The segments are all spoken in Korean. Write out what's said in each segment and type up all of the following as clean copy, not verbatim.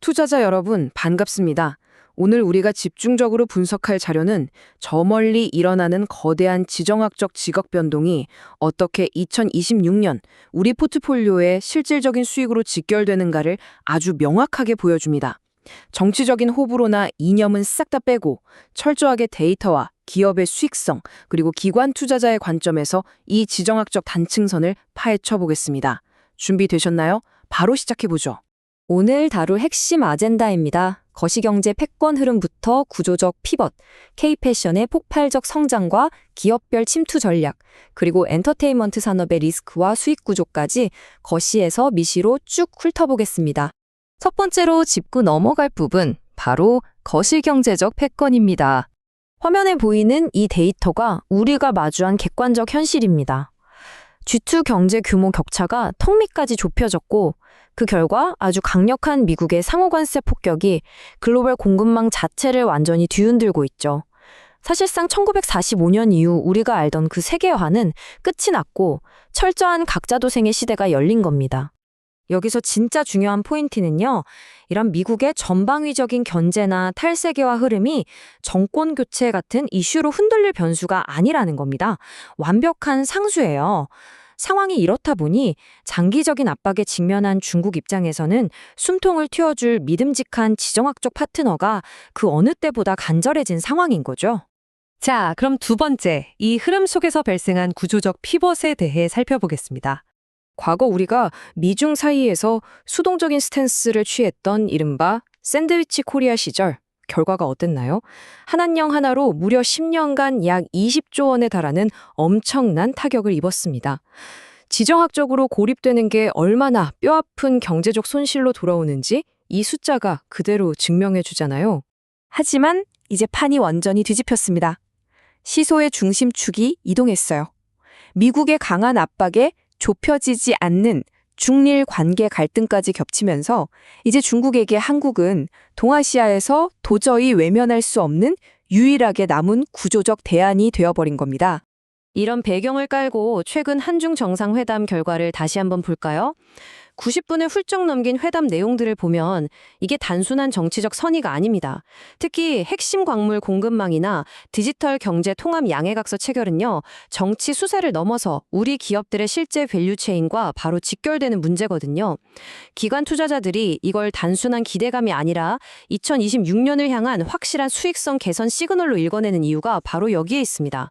투자자 여러분, 반갑습니다. 오늘 우리가 집중적으로 분석할 자료는 저 멀리 일어나는 거대한 지정학적 지각 변동이 어떻게 2026년 우리 포트폴리오의 실질적인 수익으로 직결되는가를 아주 명확하게 보여줍니다. 정치적인 호불호나 이념은 싹 다 빼고 철저하게 데이터와 기업의 수익성, 그리고 기관 투자자의 관점에서 이 지정학적 단층선을 파헤쳐 보겠습니다. 준비되셨나요? 바로 시작해보죠. 오늘 다룰 핵심 아젠다입니다. 거시경제 패권 흐름부터 구조적 피벗, K패션의 폭발적 성장과 기업별 침투 전략, 그리고 엔터테인먼트 산업의 리스크와 수익 구조까지 거시에서 미시로 쭉 훑어보겠습니다. 첫 번째로 짚고 넘어갈 부분, 바로 거시경제적 패권입니다. 화면에 보이는 이 데이터가 우리가 마주한 객관적 현실입니다. G2 경제 규모 격차가 턱 밑까지 좁혀졌고 그 결과 아주 강력한 미국의 상호관세 폭격이 글로벌 공급망 자체를 완전히 뒤흔들고 있죠. 사실상 1945년 이후 우리가 알던 그 세계화는 끝이 났고 철저한 각자 도생의 시대가 열린 겁니다. 여기서 진짜 중요한 포인트는요. 이런 미국의 전방위적인 견제나 탈세계화 흐름이 정권 교체 같은 이슈로 흔들릴 변수가 아니라는 겁니다. 완벽한 상수예요. 상황이 이렇다 보니 장기적인 압박에 직면한 중국 입장에서는 숨통을 틔워줄 믿음직한 지정학적 파트너가 그 어느 때보다 간절해진 상황인 거죠. 자, 그럼 두 번째, 이 흐름 속에서 발생한 구조적 피벗에 대해 살펴보겠습니다. 과거 우리가 미중 사이에서 수동적인 스탠스를 취했던 이른바 샌드위치 코리아 시절, 결과가 어땠나요? 한한령 하나로 무려 10년간 약 20조 원에 달하는 엄청난 타격을 입었습니다. 지정학적으로 고립되는 게 얼마나 뼈아픈 경제적 손실로 돌아오는지 이 숫자가 그대로 증명해 주잖아요. 하지만 이제 판이 완전히 뒤집혔습니다. 시소의 중심축이 이동했어요. 미국의 강한 압박에 좁혀지지 않는 중일 관계 갈등까지 겹치면서 이제 중국에게 한국은 동아시아에서 도저히 외면할 수 없는 유일하게 남은 구조적 대안이 되어버린 겁니다. 이런 배경을 깔고 최근 한중 정상회담 결과를 다시 한번 볼까요? 90분을 훌쩍 넘긴 회담 내용들을 보면 이게 단순한 정치적 선의가 아닙니다. 특히 핵심 광물 공급망이나 디지털 경제 통합 양해각서 체결은요. 정치 수사를 넘어서 우리 기업들의 실제 밸류체인과 바로 직결되는 문제거든요. 기관 투자자들이 이걸 단순한 기대감이 아니라 2026년을 향한 확실한 수익성 개선 시그널로 읽어내는 이유가 바로 여기에 있습니다.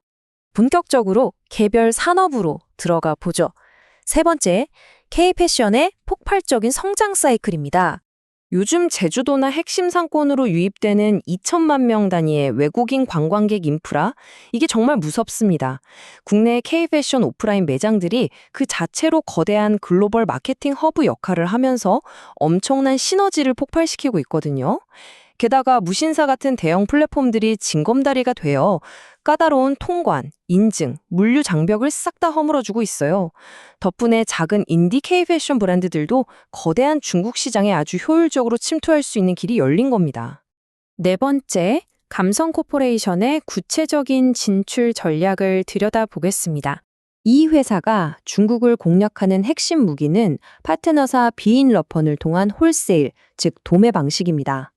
본격적으로 개별 산업으로 들어가 보죠. 세 번째, K패션의 폭발적인 성장 사이클입니다. 요즘 제주도나 핵심 상권으로 유입되는 2천만 명 단위의 외국인 관광객 인프라, 이게 정말 무섭습니다. 국내 K패션 오프라인 매장들이 그 자체로 거대한 글로벌 마케팅 허브 역할을 하면서 엄청난 시너지를 폭발시키고 있거든요. 게다가 무신사 같은 대형 플랫폼들이 징검다리가 되어 까다로운 통관, 인증, 물류 장벽을 싹 다 허물어주고 있어요. 덕분에 작은 인디 K-패션 브랜드들도 거대한 중국 시장에 아주 효율적으로 침투할 수 있는 길이 열린 겁니다. 네 번째, 감성 코퍼레이션의 구체적인 진출 전략을 들여다보겠습니다. 이 회사가 중국을 공략하는 핵심 무기는 파트너사 비인러펀을 통한 홀세일, 즉 도매 방식입니다.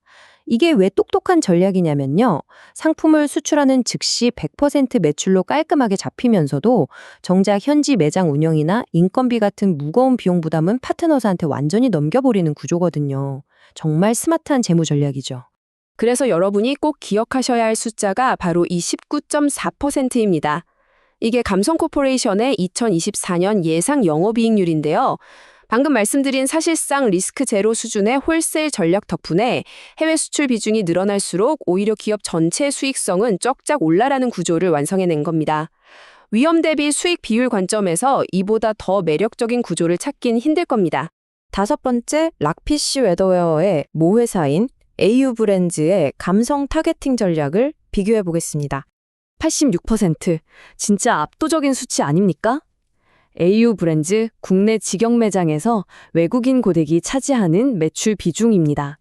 이게 왜 똑똑한 전략이냐면요. 상품을 수출하는 즉시 100% 매출로 깔끔하게 잡히면서도 정작 현지 매장 운영이나 인건비 같은 무거운 비용 부담은 파트너사한테 완전히 넘겨버리는 구조거든요. 정말 스마트한 재무 전략이죠. 그래서 여러분이 꼭 기억하셔야 할 숫자가 바로 이 19.4%입니다. 이게 감성코퍼레이션의 2024년 예상 영업이익률인데요. 방금 말씀드린 사실상 리스크 제로 수준의 홀세일 전략 덕분에 해외 수출 비중이 늘어날수록 오히려 기업 전체 수익성은 쩍쩍 올라라는 구조를 완성해낸 겁니다. 위험 대비 수익 비율 관점에서 이보다 더 매력적인 구조를 찾긴 힘들 겁니다. 다섯 번째, 락피쉬 웨더웨어의 모회사인 AU 브랜드의 감성 타겟팅 전략을 비교해 보겠습니다. 86%, 진짜 압도적인 수치 아닙니까? AU 브랜드 국내 직영 매장에서 외국인 고객이 차지하는 매출 비중입니다.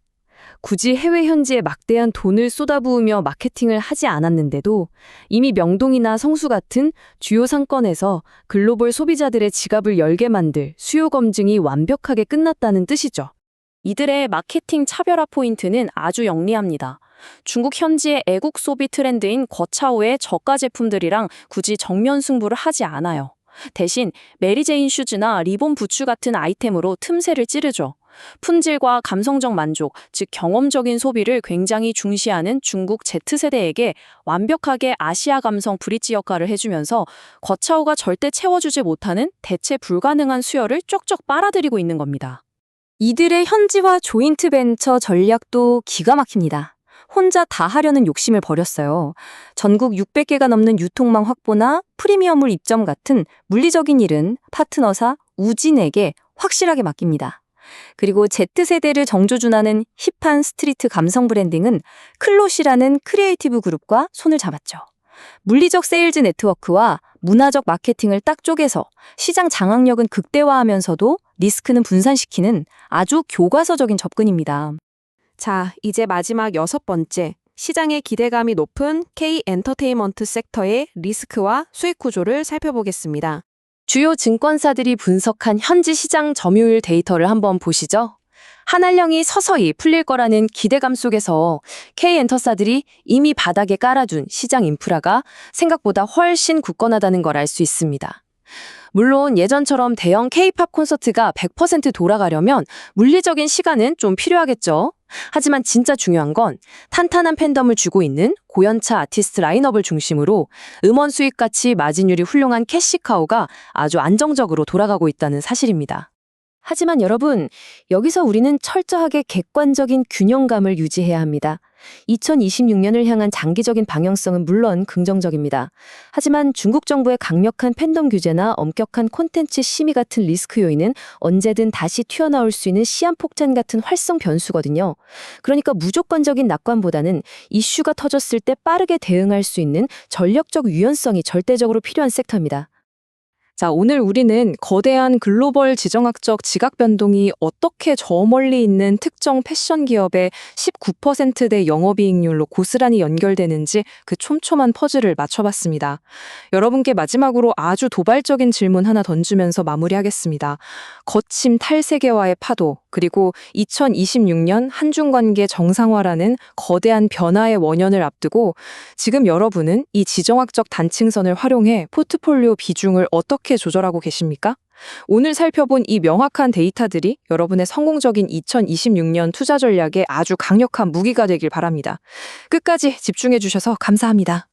굳이 해외 현지에 막대한 돈을 쏟아부으며 마케팅을 하지 않았는데도 이미 명동이나 성수 같은 주요 상권에서 글로벌 소비자들의 지갑을 열게 만들 수요 검증이 완벽하게 끝났다는 뜻이죠. 이들의 마케팅 차별화 포인트는 아주 영리합니다. 중국 현지의 애국 소비 트렌드인 거차오의 저가 제품들이랑 굳이 정면 승부를 하지 않아요. 대신 메리제인 슈즈나 리본 부츠 같은 아이템으로 틈새를 찌르죠. 품질과 감성적 만족, 즉 경험적인 소비를 굉장히 중시하는 중국 Z세대에게 완벽하게 아시아 감성 브릿지 역할을 해주면서 거차오가 절대 채워주지 못하는 대체 불가능한 수요를 쪽쪽 빨아들이고 있는 겁니다. 이들의 현지화 조인트 벤처 전략도 기가 막힙니다. 혼자 다 하려는 욕심을 버렸어요. 전국 600개가 넘는 유통망 확보나 프리미엄물 입점 같은 물리적인 일은 파트너사 우진에게 확실하게 맡깁니다. 그리고 Z세대를 정조준하는 힙한 스트리트 감성 브랜딩은 클롯이라는 크리에이티브 그룹과 손을 잡았죠. 물리적 세일즈 네트워크와 문화적 마케팅을 딱 쪼개서 시장 장악력은 극대화하면서도 리스크는 분산시키는 아주 교과서적인 접근입니다. 자, 이제 마지막 6번째. 시장의 기대감이 높은 K-엔터테인먼트 섹터의 리스크와 수익 구조를 살펴보겠습니다. 주요 증권사들이 분석한 현지 시장 점유율 데이터를 한번 보시죠. 한알령이 서서히 풀릴 거라는 기대감 속에서 K엔터사들이 이미 바닥에 깔아둔 시장 인프라가 생각보다 훨씬 굳건하다는 걸 알 수 있습니다. 물론 예전처럼 대형 K-팝 콘서트가 100% 돌아가려면 물리적인 시간은 좀 필요하겠죠. 하지만 진짜 중요한 건 탄탄한 팬덤을 주고 있는 고연차 아티스트 라인업을 중심으로 음원 수익같이 마진율이 훌륭한 캐시카우가 아주 안정적으로 돌아가고 있다는 사실입니다. 하지만 여러분, 여기서 우리는 철저하게 객관적인 균형감을 유지해야 합니다. 2026년을 향한 장기적인 방향성은 물론 긍정적입니다. 하지만 중국 정부의 강력한 팬덤 규제나 엄격한 콘텐츠 심의 같은 리스크 요인은 언제든 다시 튀어나올 수 있는 시한폭탄 같은 활성 변수거든요. 그러니까 무조건적인 낙관보다는 이슈가 터졌을 때 빠르게 대응할 수 있는 전략적 유연성이 절대적으로 필요한 섹터입니다. 자, 오늘 우리는 거대한 글로벌 지정학적 지각 변동이 어떻게 저 멀리 있는 특정 패션 기업의 19%대 영업이익률로 고스란히 연결되는지 그 촘촘한 퍼즐을 맞춰봤습니다. 여러분께 마지막으로 아주 도발적인 질문 하나 던지면서 마무리하겠습니다. 거침 탈세계화의 파도, 그리고 2026년 한중 관계 정상화라는 거대한 변화의 원년을 앞두고 지금 여러분은 이 지정학적 단층선을 활용해 포트폴리오 비중을 어떻게 조절하고 계십니까? 오늘 살펴본 이 명확한 데이터들이 여러분의 성공적인 2026년 투자 전략에 아주 강력한 무기가 되길 바랍니다. 끝까지 집중해 주셔서 감사합니다.